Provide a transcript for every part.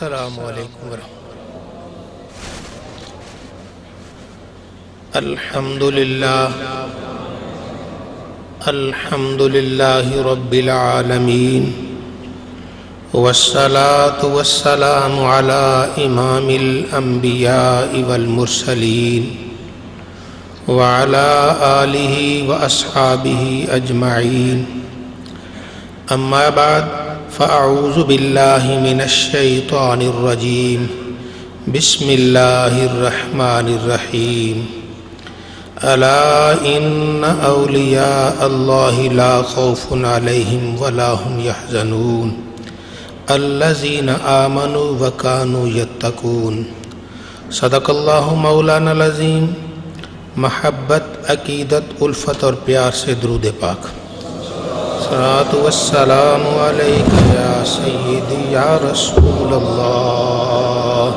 السلام علیکم ورحمۃ الحمد للہ رب العالمین والصلاة والسلام علی امام الانبیاء والمرسلین وعلی آلہ واصحابہ اجمعین اما بعد فاعوذ باللہ من الشیطان الرجیم بسم اللہ الرحمن الرحیم الا ان اولیاء اللہ لا خوف علیہم ولا هم يحزنون الذین آمنوا وکانوا یتقون صدق اللہ مولانا العظیم۔ محبت، عقیدت، الفت اور پیار سے درود پاک۔ صلاۃ والسلام علیک یا سیدی یا رسول اللہ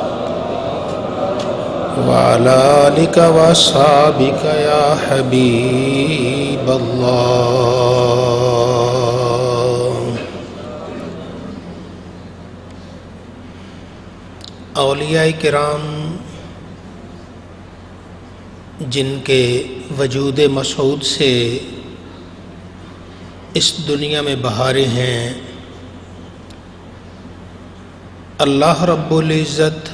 وعلی آلک واصحابک یا حبیب اللہ۔ اولیاء کرام جن کے وجود مسعود سے اس دنیا میں بہاریں ہیں، اللہ رب العزت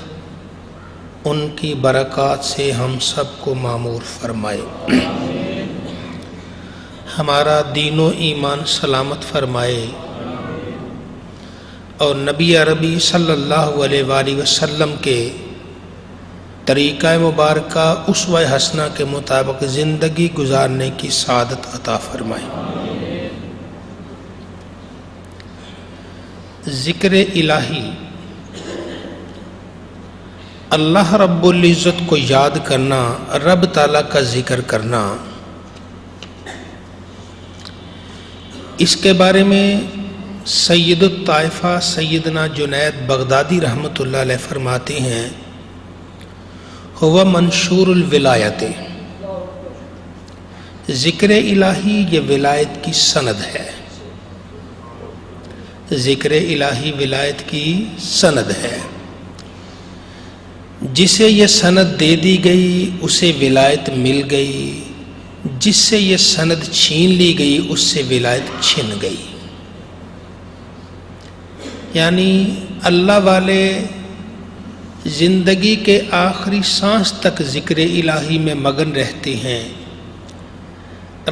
ان کی برکات سے ہم سب کو معمور فرمائے، ہمارا دین و ایمان سلامت فرمائے، اور نبی عربی صلی اللہ علیہ وآلہ وسلم کے طریقہ مبارکہ اسوہ حسنہ کے مطابق زندگی گزارنے کی سعادت عطا فرمائے۔ ذکر الہی، اللہ رب العزت کو یاد کرنا، رب تعالیٰ کا ذکر کرنا، اس کے بارے میں سید الطائفہ سیدنا جنید بغدادی رحمۃ اللہ علیہ فرماتے ہیں، ہوا منشور الولایت، ذکر الہی یہ ولایت کی سند ہے، ذکر الہی ولایت کی سند ہے، جسے یہ سند دے دی گئی اسے ولایت مل گئی، جس سے یہ سند چھین لی گئی اس سے ولایت چھن گئی۔ یعنی اللہ والے زندگی کے آخری سانس تک ذکر الہی میں مگن رہتے ہیں،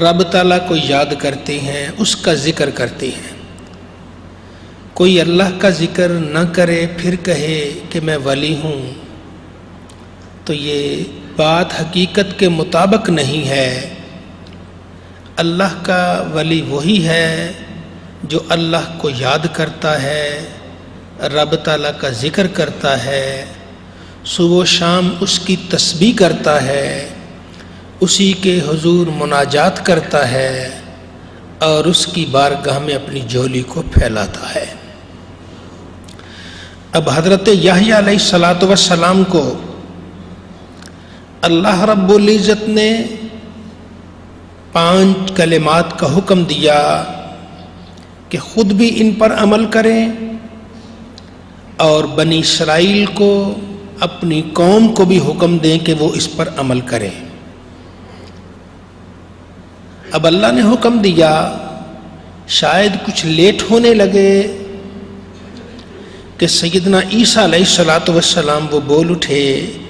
رب تعالیٰ کو یاد کرتے ہیں، اس کا ذکر کرتے ہیں۔ کوئی اللہ کا ذکر نہ کرے پھر کہے کہ میں ولی ہوں تو یہ بات حقیقت کے مطابق نہیں ہے۔ اللہ کا ولی وہی ہے جو اللہ کو یاد کرتا ہے، رب تعالیٰ کا ذکر کرتا ہے، صبح و شام اس کی تسبیح کرتا ہے، اسی کے حضور مناجات کرتا ہے اور اس کی بارگاہ میں اپنی جھولی کو پھیلاتا ہے۔ اب حضرت یحییٰ علیہ السلام کو اللہ رب العزت نے 5 کلمات کا حکم دیا کہ خود بھی ان پر عمل کریں اور بنی اسرائیل کو، اپنی قوم کو بھی حکم دیں کہ وہ اس پر عمل کریں۔ اب اللہ نے حکم دیا، شاید کچھ لیٹ ہونے لگے کہ سیدنا عیسیٰ علیہ السلام وہ بول اٹھے،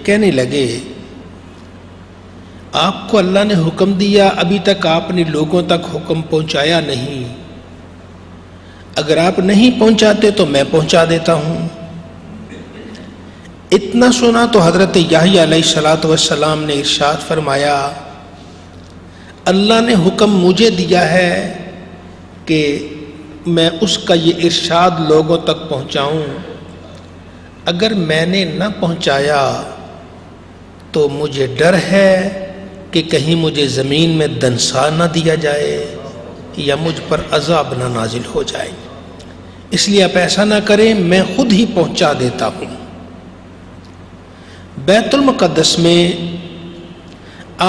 کہنے لگے آپ کو اللہ نے حکم دیا، ابھی تک آپ نے لوگوں تک حکم پہنچایا نہیں، اگر آپ نہیں پہنچاتے تو میں پہنچا دیتا ہوں۔ اتنا سنا تو حضرت یحییٰ علیہ السلام نے ارشاد فرمایا، اللہ نے حکم مجھے دیا ہے کہ میں اس کا یہ ارشاد لوگوں تک پہنچاؤں، اگر میں نے نہ پہنچایا تو مجھے ڈر ہے کہ کہیں مجھے زمین میں دنسا نہ دیا جائے یا مجھ پر عذاب نہ نازل ہو جائے، اس لیے آپ ایسا نہ کریں، میں خود ہی پہنچا دیتا ہوں۔ بیت المقدس میں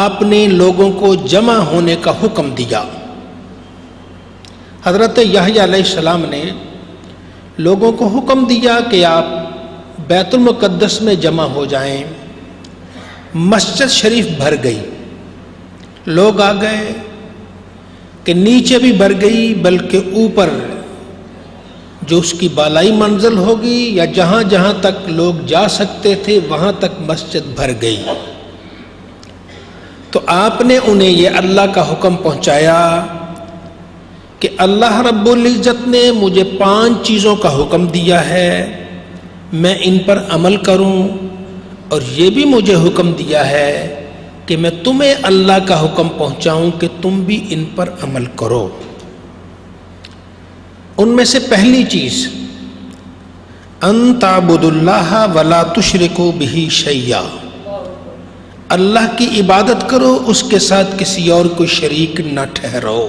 آپ نے لوگوں کو جمع ہونے کا حکم دیا۔ حضرت یحییٰ علیہ السلام نے لوگوں کو حکم دیا کہ آپ बैतुल मुक़द्दस में जमा हो जाएं। मस्जिद शरीफ भर गई, लोग आ गए कि नीचे भी भर गई, बल्कि ऊपर जो उसकी बालाई मंजिल होगी या जहाँ जहाँ तक लोग जा सकते थे वहाँ तक मस्जिद भर गई। तो आपने उन्हें ये अल्लाह का हुक्म पहुँचाया कि अल्लाह रब्बुल इज़्ज़त ने मुझे 5 चीज़ों का हुक्म दिया है, मैं इन पर अमल करूं, और ये भी मुझे हुक्म दिया है कि मैं तुम्हें अल्लाह का हुक्म पहुंचाऊं कि तुम भी इन पर अमल करो। उनमें से पहली चीज अन ताबुदुल्लाह वला तुशरिकू बिही शैया, अल्लाह की इबादत करो, उसके साथ किसी और को शरीक न ठहराओ।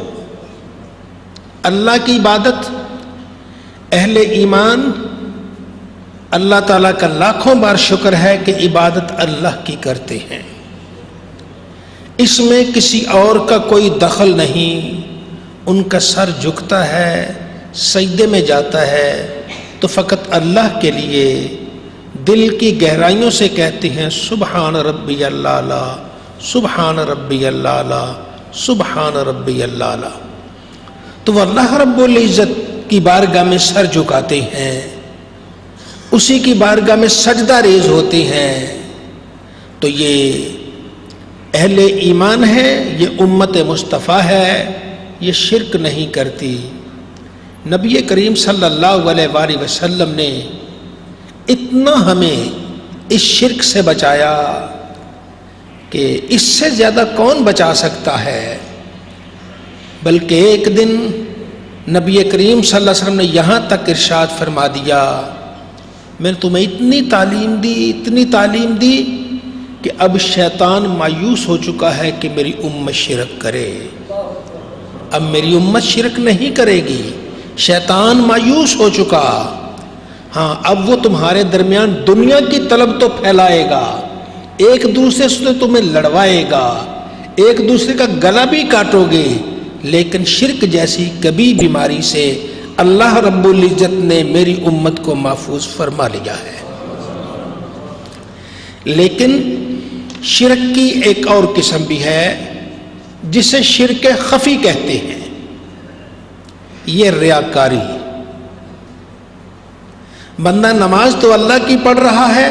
अल्लाह की इबादत अहले ईमान, अल्लाह ताला का लाखों बार शुक्र है कि इबादत अल्लाह की करते हैं, इसमें किसी और का कोई दखल नहीं। उनका सर झुकता है, सजदे में जाता है तो फ़कत अल्लाह के लिए दिल की गहराइयों से कहते हैं सुबहान रब्बी अल्लाला, सुबहान रब्बी अल्लाला, सुबहान रब्बी अल्लाला। तो वह अल्लाह रब्बुल इज़्ज़त की बारगाह में सर झुकाते हैं, उसी की बारगाह में सजदा रेज होते हैं। तो ये अहले ईमान है, ये उम्मत मुस्तफ़ा है, ये शिरक नहीं करती। नबी करीम सल्लल्लाहु अलैहि वसल्लम ने इतना हमें इस शिरक से बचाया कि इससे ज़्यादा कौन बचा सकता है। बल्कि एक दिन नबी करीम सल्लल्लाहु अलैहि वसल्लम ने यहाँ तक इरशाद फरमा दिया, मैंने तुम्हें इतनी तालीम दी कि अब शैतान मायूस हो चुका है कि मेरी उम्मत शिरक करे। अब मेरी उम्मत शिरक नहीं करेगी, शैतान मायूस हो चुका। हाँ, अब वो तुम्हारे दरमियान दुनिया की तलब तो फैलाएगा, एक दूसरे से तुम्हें लड़वाएगा, एक दूसरे का गला भी काटोगे, लेकिन शिरक जैसी कभी बीमारी से अल्लाह रब्बुल इज़्ज़त ने मेरी उम्मत को महफूज फरमा लिया है। लेकिन शिरक की एक और किस्म भी है जिसे शिरक खफी कहते हैं, ये रियाकारी। बंदा नमाज तो अल्लाह की पढ़ रहा है,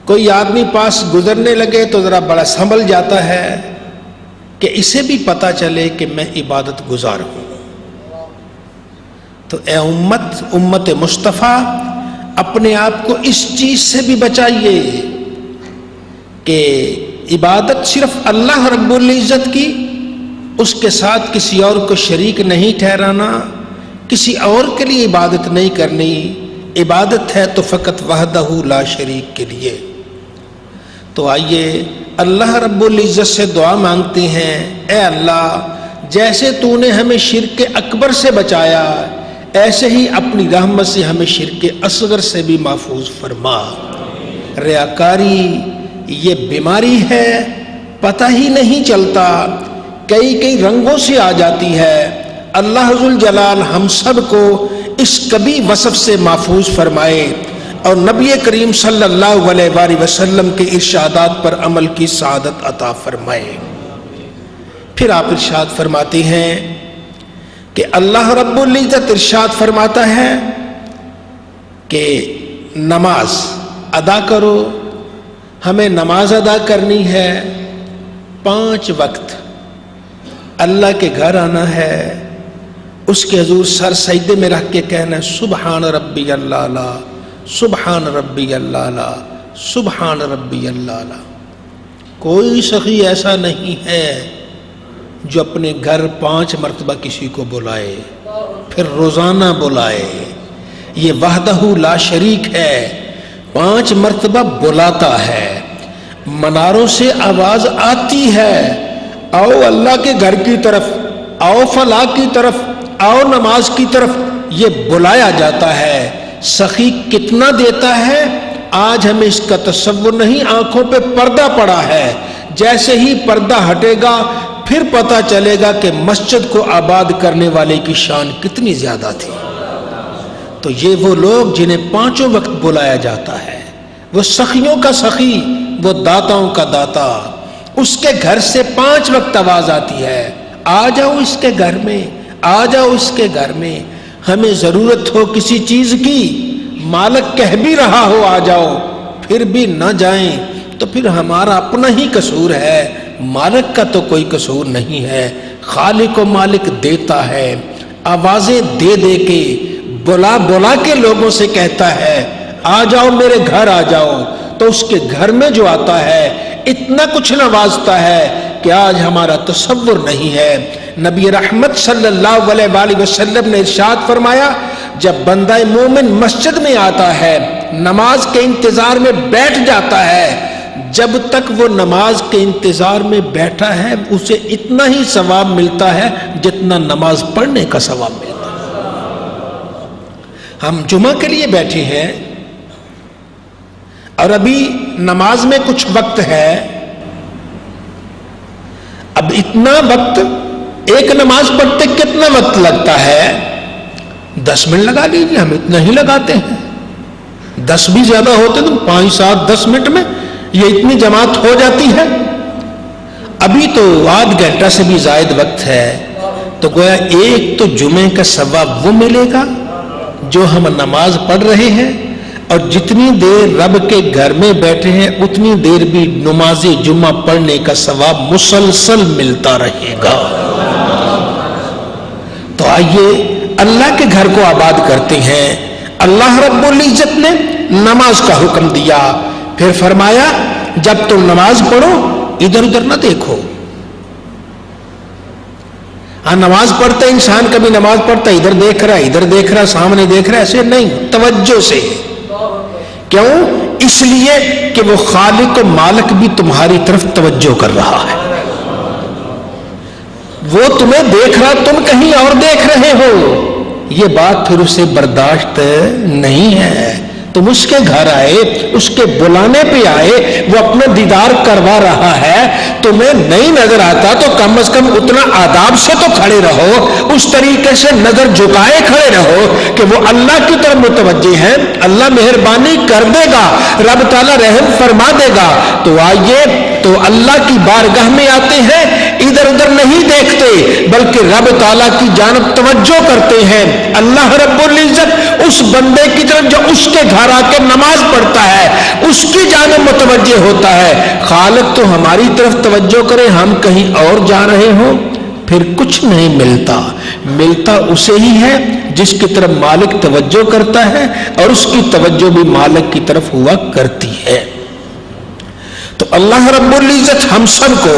कोई आदमी पास गुजरने लगे तो जरा बड़ा संभल जाता है कि इसे भी पता चले कि मैं इबादत गुजार हूं। तो ए उम्मत मुस्तफ़ा, अपने आप को इस चीज से भी बचाइए कि इबादत सिर्फ अल्लाह रब्बुल इज़्ज़त की, उसके साथ किसी और को शरीक नहीं ठहराना, किसी और के लिए इबादत नहीं करनी। इबादत है तो फ़कत वहदहू ला शरीक के लिए। तो आइए अल्लाह रब्बुल इज़्ज़त से दुआ मांगते हैं, ए अल्लाह, जैसे तूने हमें शिर्क अकबर से बचाया, ऐसे ही अपनी रहमत से हमें शिर्क असगर से भी महफूज फरमा। रियाकारी ये बीमारी है, पता ही नहीं चलता, कई कई रंगों से आ जाती है। अल्लाह जुल जलाल हम सब को इस कभी वसफ से महफूज फरमाए और नबी करीम सल्लल्लाहु अलैहि वसल्लम के इरशादात पर अमल की सआदत अता फरमाए। फिर आप इरशाद फरमाते हैं कि अल्लाह रब्बुल इज़्ज़त इरशाद फरमाता है कि नमाज अदा करो। हमें नमाज अदा करनी है, 5 वक्त अल्लाह के घर आना है, उसके हुजूर सर सजदे में रख के कहना है सुबहान रब्बी अल्लाला, सुबहान रब्बी अल्लाला, सुबहान रब्बी अल्लाला। कोई सखी ऐसा नहीं है जो अपने घर 5 मरतबा किसी को बुलाए, फिर रोजाना बुलाए। ये वहदहू ला शरीक है, 5 मरतबा बुलाता है, मनारों से आवाज आती है, आओ अल्लाह के घर की तरफ, आओ फलाह की तरफ, आओ नमाज की तरफ, ये बुलाया जाता है। सखी कितना देता है आज हमें इसका तसव्वुर नहीं, आंखों पे पर्दा पड़ा है। जैसे ही पर्दा हटेगा फिर पता चलेगा कि मस्जिद को आबाद करने वाले की शान कितनी ज्यादा थी। تو یہ وہ لوگ جنہیں پانچوں وقت بلایا جاتا ہے، وہ سخیوں کا سخی، وہ داتاؤں کا داتا، اس کے گھر سے 5 وقت آواز آتی ہے، آ جاؤ اس کے گھر میں، آ جاؤ اس کے گھر میں۔ ہمیں ضرورت ہو کسی چیز کی، مالک کہہ بھی رہا ہو آ جاؤ، پھر بھی نہ جائیں تو پھر ہمارا اپنا ہی قصور ہے، مالک کا تو کوئی قصور نہیں ہے۔ خالق و مالک دیتا ہے، آوازیں دے دے کے، بلا بلا کے لوگوں سے کہتا ہے آ جاؤ میرے گھر آ جاؤ، تو اس کے گھر میں جو آتا ہے اتنا کچھ نوازتا ہے کہ آج ہمارا تصور نہیں ہے۔ نبی رحمت صلی اللہ علیہ وآلہ وسلم نے ارشاد فرمایا، جب بندہ مومن مسجد میں آتا ہے، نماز کے انتظار میں بیٹھ جاتا ہے، جب تک وہ نماز کے انتظار میں بیٹھا ہے اسے اتنا ہی ثواب ملتا ہے جتنا نماز پڑھنے کا ثواب ملتا ہے۔ ہم جمعہ کے لیے بیٹھے ہیں اور ابھی نماز میں کچھ وقت ہے، اب اتنا وقت، ایک نماز پڑھتے کتنا وقت لگتا ہے؟ 10 منٹ لگا لیجیے، ہم اتنا ہی لگاتے ہیں، 10 بھی زیادہ ہوتے تو 5 7 10 منٹ میں یہ اتنی جماعت ہو جاتی ہے۔ ابھی تو آدھ گھنٹہ سے بھی زائد وقت ہے، تو گویا ایک تو جمعے کا ثواب وہ ملے گا جو ہم نماز پڑھ رہے ہیں، اور جتنی دیر رب کے گھر میں بیٹھے ہیں اتنی دیر بھی نماز جمعہ پڑھنے کا ثواب مسلسل ملتا رہے گا۔ تو آئیے اللہ کے گھر کو آباد کرتے ہیں۔ اللہ رب العزت نے نماز کا حکم دیا، پھر فرمایا جب تم نماز پڑھو ادھر ادھر نہ دیکھو۔ ہاں نماز پڑھتا ہے انسان، کبھی نماز پڑھتا ہے ادھر دیکھ رہا ہے، ادھر دیکھ رہا ہے، سامنے دیکھ رہا ہے، ایسے نہیں، توجہ سے۔ کیوں؟ اس لیے کہ وہ خالق و مالک بھی تمہاری طرف توجہ کر رہا ہے، وہ تمہیں دیکھ رہا، تم کہیں اور دیکھ رہے ہو، یہ بات پھر اسے برداشت نہیں ہے۔ تم اس کے گھر آئے، اس کے بلانے پہ آئے، وہ اپنا دیدار کروا رہا ہے، تمہیں نہیں نظر آتا تو کم از کم اتنا آداب سے تو کھڑے رہو، اس طریقے سے نظر جھکائے کھڑے رہو کہ وہ اللہ کی طرف متوجہ ہیں، اللہ مہربانی کر دے گا، رب تعالیٰ رحم فرما دے گا۔ تو آئیے تو اللہ کی بارگاہ میں آتے ہیں، ادھر ادھر نہیں دیکھتے بلکہ رب تعالیٰ کی جانب توجہ کرتے ہیں۔ اللہ رب العزت اس بندے کی طرف جو اس کے گھر آ کے نماز پڑھتا ہے اس کی جانب متوجہ ہوتا ہے۔ خالق تو ہماری طرف توجہ کرے، ہم کہیں اور جا رہے ہوں، پھر کچھ نہیں ملتا، ملتا اسے ہی ہے جس کی طرف مالک توجہ کرتا ہے اور اس کی توجہ بھی مالک کی طرف ہوا کرتی ہے۔ تو اللہ رب العزت ہم سب کو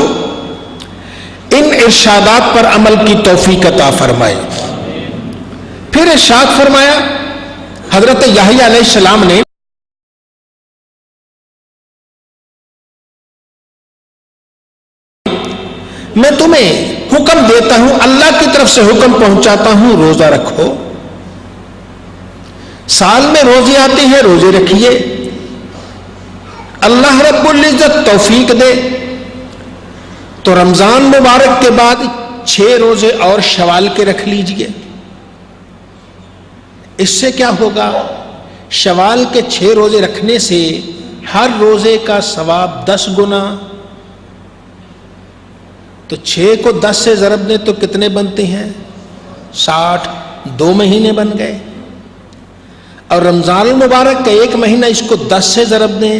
ان ارشادات پر عمل کی توفیق عطا فرمائے۔ پھر ارشاد فرمایا حضرت یحییٰ علیہ السلام نے، میں تمہیں حکم دیتا ہوں، اللہ کی طرف سے حکم پہنچاتا ہوں، روزہ رکھو۔ سال میں روزے آتے ہیں، روزے رکھیے، اللہ رب العزت توفیق دے تو رمضان مبارک کے بعد 6 روزے اور شوال کے رکھ لیجئے۔ اس سے کیا ہوگا؟ شوال کے 6 روزے رکھنے سے ہر روزے کا ثواب 10 گنا، تو 6 کو 10 سے ضرب دیں تو کتنے بنتے ہیں؟ 60، 2 مہینے بن گئے۔ اور رمضان المبارک کا 1 مہینہ، اس کو 10 سے ضرب دیں،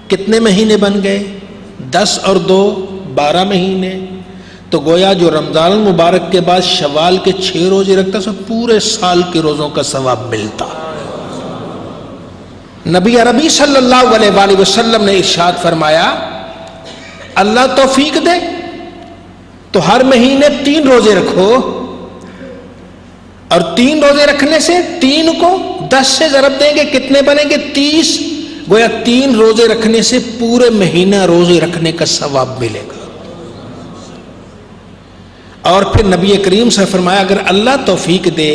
کتنے مہینے بن گئے؟ 10 اور 2 12 مہینے۔ تو گویا جو رمضان المبارک کے بعد شوال کے 6 روزے رکھتا ہے، سب پورے سال کے روزوں کا ثواب ملتا۔ نبی عربی صلی اللہ علیہ وآلہ وسلم نے ارشاد فرمایا، اللہ توفیق دے تو ہر مہینے 3 روزے رکھو، اور 3 روزے رکھنے سے 3 کو 10 سے ضرب دیں گے، کتنے بنیں گے؟ 30۔ گویا 3 روزے رکھنے سے پورے مہینہ روزے رکھنے کا ثواب ملے گا۔ اور پھر نبی کریم سے فرمایا اگر اللہ توفیق دے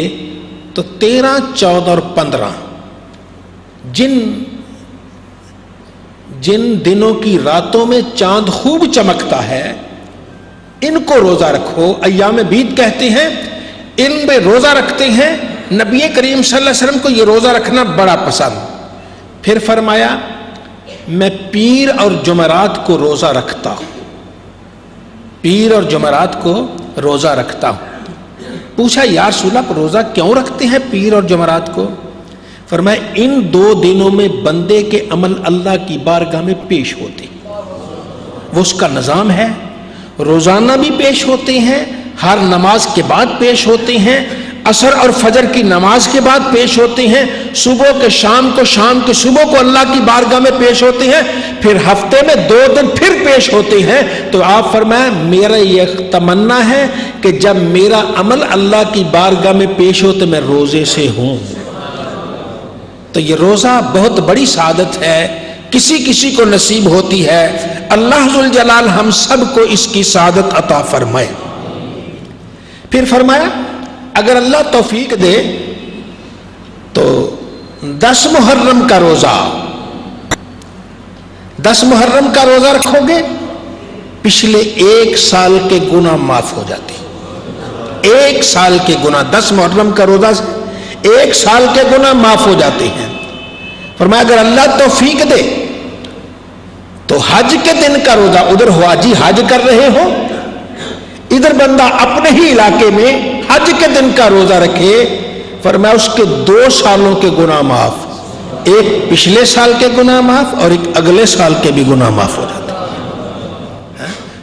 تو 13، 14 اور 15 جن دنوں کی راتوں میں چاند خوب چمکتا ہے ان کو روزہ رکھو۔ ایام بیت کہتے ہیں ان میں روزہ رکھتے ہیں नबी करीम सल्लल्लाहु अलैहि वसल्लम को ये रोज़ा रखना बड़ा पसंद। फिर फरमाया मैं पीर और जुमेरात को रोज़ा रखता हूँ, पीर और जुमेरात को रोज़ा रखता हूँ। पूछा या रसूल अल्लाह रोज़ा क्यों रखते हैं पीर और जुमेरात को? फरमाया इन दो दिनों में बंदे के अमल अल्लाह की बारगाह में पेश होते, वो उसका निज़ाम है। रोज़ाना भी पेश होते हैं, हर नमाज के बाद पेश होते हैं, असर और फजर की नमाज के बाद पेश होते हैं, सुबह के शाम को, शाम के सुबह को अल्लाह की बारगाह में पेश होते हैं, फिर हफ्ते में 2 दिन फिर पेश होते हैं। तो आप फरमाया मेरा ये तमन्ना है कि जब मेरा अमल अल्लाह की बारगाह में पेश हो तो मैं रोज़े से हूँ। तो ये रोज़ा बहुत बड़ी सादत है, किसी किसी को नसीब होती है। अल्लाह जुल जलाल हम सब को इसकी सादत अता फरमाए। फिर फरमाया अगर अल्लाह तौफीक दे तो 10 मुहर्रम का रोज़ा, 10 मुहर्रम का रोज़ा रखोगे, पिछले 1 साल के गुनाह माफ हो जाते हैं। 1 साल के गुनाह, 10 मुहर्रम का रोज़ा से 1 साल के गुनाह माफ हो जाते हैं। फरमाया अगर अल्लाह तौफीक दे तो हज के दिन का रोज़ा, उधर हाजी हज कर रहे हो, इधर बंदा अपने ही इलाके में हज के दिन का रोजा रखे, फरमाया उसके 2 सालों के गुनाह माफ, एक पिछले साल के गुनाह माफ और एक अगले साल के भी गुनाह माफ हो जाते हैं।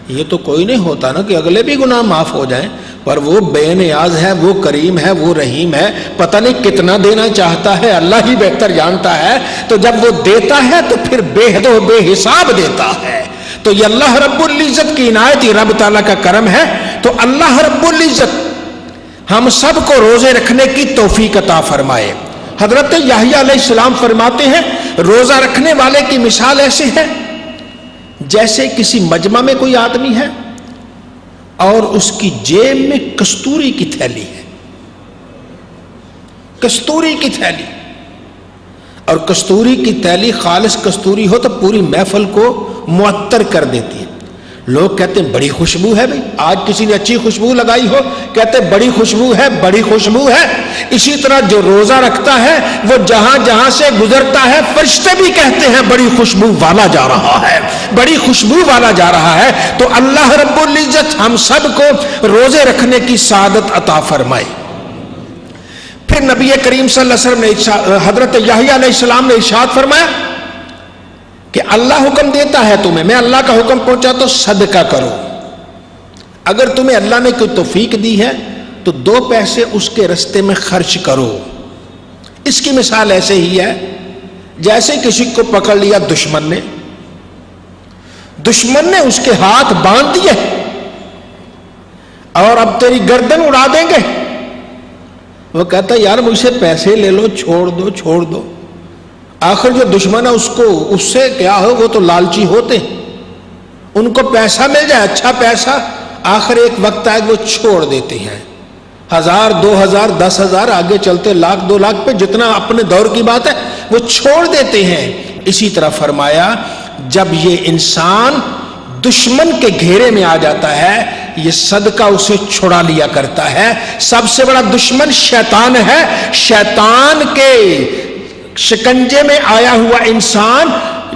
ये तो कोई नहीं होता ना कि अगले भी गुनाह माफ हो जाएं, पर वो बेनियाज है, वो करीम है, वो रहीम है, पता नहीं कितना देना चाहता है, अल्लाह ही बेहतर जानता है। तो जब वो देता है तो फिर बेहद बेहिसाब देता है। तो ये अल्लाह रब्बुल इज्जत की इनायत, ये रब ताला का करम है। तो अल्लाह रब्बुल इज्जत हम सब को रोजे रखने की तौफीक अता फरमाए। हजरत याहिया अलैहिस्सलाम फरमाते हैं रोजा रखने वाले की मिसाल ऐसे है जैसे किसी मजमा में कोई आदमी है और उसकी जेब में कस्तूरी की थैली है, कस्तूरी की थैली, और कस्तूरी की थैली खालिस कस्तूरी हो तो पूरी महफिल को मुअत्तर कर देती है। लोग कहते हैं बड़ी खुशबू है भाई, आज किसी ने अच्छी खुशबू लगाई हो, कहते हैं बड़ी खुशबू है, बड़ी खुशबू है। इसी तरह जो रोजा रखता है वो जहां जहां से गुजरता है फरिश्ते भी कहते हैं बड़ी खुशबू वाला जा रहा है, बड़ी खुशबू वाला जा रहा है। तो अल्लाह रब्बुल इज्जत हम सब को रोजे रखने की सादत अता फरमाए। फिर नबी करीम सल्लल्लाहु अलैहि वसल्लम ने, हजरत याहिया अलैहिस्सलाम ने इरशाद फरमाया कि अल्लाह हुक्म देता है तुम्हें, मैं अल्लाह का हुक्म पहुंचा तो सदका करो। अगर तुम्हें अल्लाह ने कोई तौफीक दी है तो 2 पैसे उसके रास्ते में खर्च करो। इसकी मिसाल ऐसे ही है जैसे किसी को पकड़ लिया दुश्मन ने उसके हाथ बांध दिए और अब तेरी गर्दन उड़ा देंगे। वो कहता यार मुझसे पैसे ले लो, छोड़ दो। आखिर जो दुश्मन है उसको उससे क्या हो, वो तो लालची होते, उनको पैसा मिल जाए, अच्छा पैसा, आखिर एक वक्त आए वो छोड़ देते हैं। 1000, 2000, 10,000 आगे चलते लाख 2 लाख पे, जितना अपने दौर की बात है वो छोड़ देते हैं। इसी तरह फरमाया जब ये इंसान दुश्मन के घेरे में आ जाता है ये सदका उसे छुड़ा लिया करता है। सबसे बड़ा दुश्मन शैतान है। शैतान के शिकंजे में आया हुआ इंसान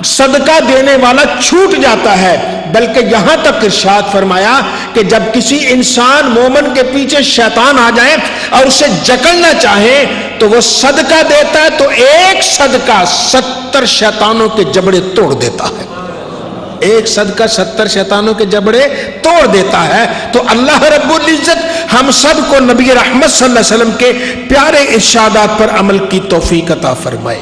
सदका देने वाला छूट जाता है। बल्कि यहां तक इरशाद फरमाया कि जब किसी इंसान मोमिन के पीछे शैतान आ जाए और उसे जकड़ना चाहे तो वो सदका देता है तो एक सदका 70 शैतानों के जबड़े तोड़ देता है। एक सदका 70 शैतानों के जबड़े तोड़ देता है। तो अल्लाह रब्बुल इज्जत हम सब को नबी रहमत सल्लल्लाहु अलैहि वसल्लम के प्यारे इरशादात पर अमल की तौफीक अता फरमाए।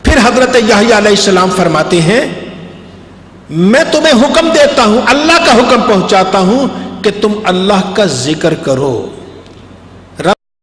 फिर हजरत याहिया अलैहिस्सलाम फरमाते हैं मैं तुम्हें हुक्म देता हूं, अल्लाह का हुक्म पहुंचाता हूं कि तुम अल्लाह का जिक्र करो।